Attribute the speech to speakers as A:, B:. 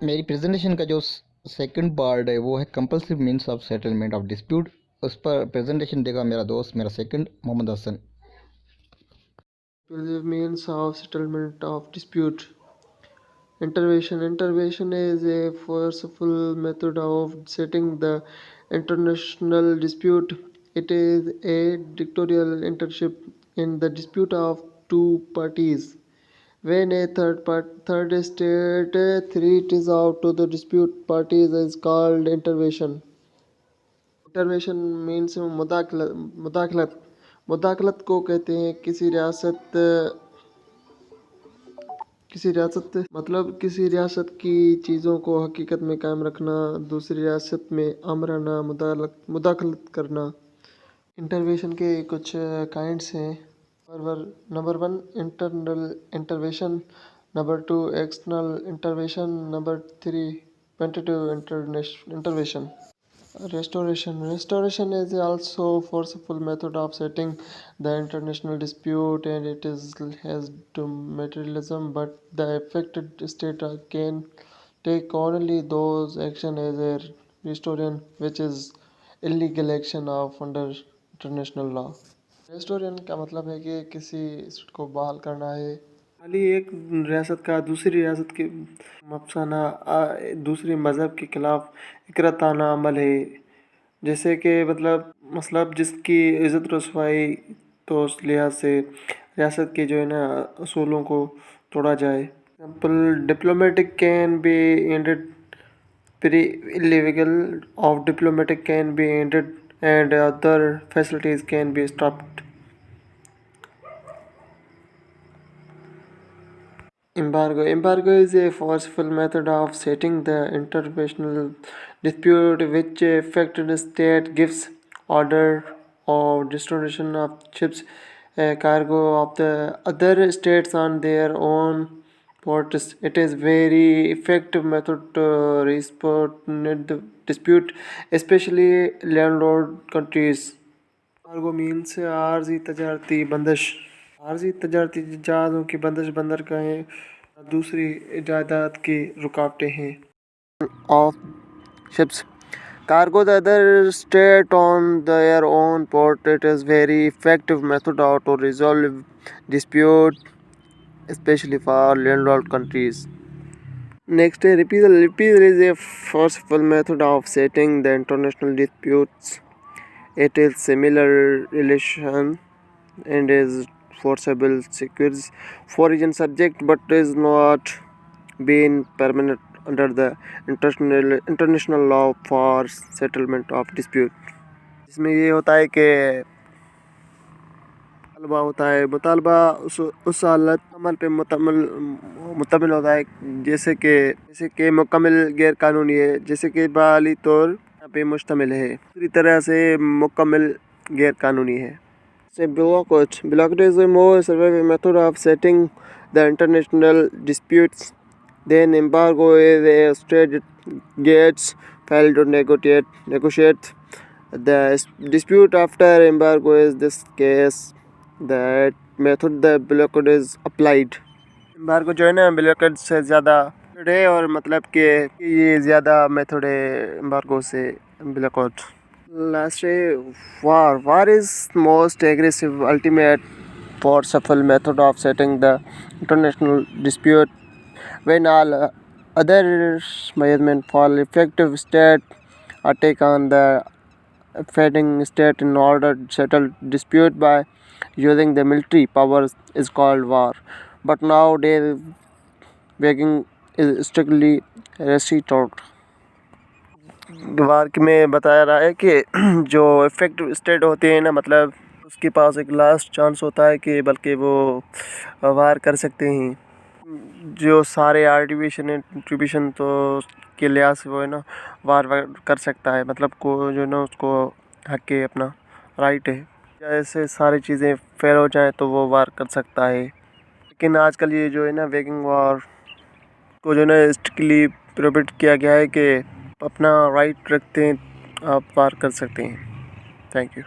A: मेरी प्रेजेंटेशन का जो सेकंड पार्ट है वो है compulsory means of settlement of dispute. उस पर प्रेजेंटेशन देगा मेरा दोस्त, मेरा second, Mohammad Hasan.
B: Means of settlement of dispute. Intervention is a forceful method of settling the international dispute. It is a dictatorial internship in the dispute of two parties. When a third state threats out to the dispute parties is called intervention. Intervention means मुदाखलत। मुदाखलत को कहते हैं किसी रियासत मतलब किसी रियासत की चीज़ों को हकीकत में कायम रखना, दूसरी रियासत में आमराना मुदाखलत करना। इंटरवेंशन के कुछ काइंड्स हैं। Number one internal intervention, number two external intervention, number three preventive intervention. Restoration is also a forceful method of settling the international dispute, and it has to materialism, but the affected state can take only those action as a restoration, which is illegal action of under international law. Restaurant का मतलब है कि किसी को बहाल करना है। खाली एक रियासत का दूसरी रियासत के मफसाना दूसरे मज़हब के खिलाफ इकरारताना अमल है, जैसे कि मतलब जिसकी इज़्ज़त रसवाई तो उस लिहाज से रियासत के जो है ना असूलों को तोड़ा जाए। Example diplomatic can be ended pre illegal of diplomatic can be ended and other facilities can be stopped. Embargo is a forceful method of settling the international dispute which affected state gives order of destruction of ships cargo of the other states on their own ports. It is very effective method to respond the dispute, especially landlord countries. Embargo means आर्जी तजारती बंदिश। आर्जी तजारती जहाज़ों की बंदिश बंदरगाहें दूसरी जायदाद की रुकावटें हैं। Of ships cargo the other state on their own port. It is very effective method of to resolve dispute, especially for landlocked countries. Next, repeal is a forceful method of settling the international disputes. It is similar relation and is forcible secures foreign subject but is not being permanent under the international law for settlement of dispute. इसमें ये होता है कि मुतालबा उस हालत अमल पे मुतमिल होता है जैसे कि मुकम्मल गैर कानूनी है, जैसे कि बाली तौर पे मुश्तमिल है, पूरी तरह से मुकम्मल गैर कानूनी है। Say blockade. Blockade is a more survival method of settling the international disputes. Then embargo is a state gets failed to negotiate the dispute after embargo is this case. That method the blockade is applied. embargo जो है ना blockade से ज़्यादा है और मतलब कि ये ज़्यादा मेथड है embargo से blockade. Lastly, war. War is most aggressive, ultimate, forceful method of settling the international dispute. When all other measurements fall, effective state attack on the offending state in order to settle dispute by using the military powers is called war. But nowadays, waging is strictly restricted. वार में बताया रहा है कि जो effective state होते हैं ना, मतलब उसके पास एक लास्ट चांस होता है कि बल्कि वो वार कर सकते हैं। जो सारे आर्टिफिशन इंट्रीब्यूशन तो के लिहाज से वो है ना वार कर सकता है, मतलब को जो है ना उसको हक के अपना राइट है, जैसे सारी चीज़ें फेल हो जाएं तो वो वार कर सकता है। लेकिन आजकल ये जो है ना वेगिंग वार को जो है ना स्ट्रिक्टली प्रोहिबिट किया गया है कि अपना राइट रखते हैं आप वार कर सकते हैं। Thank you.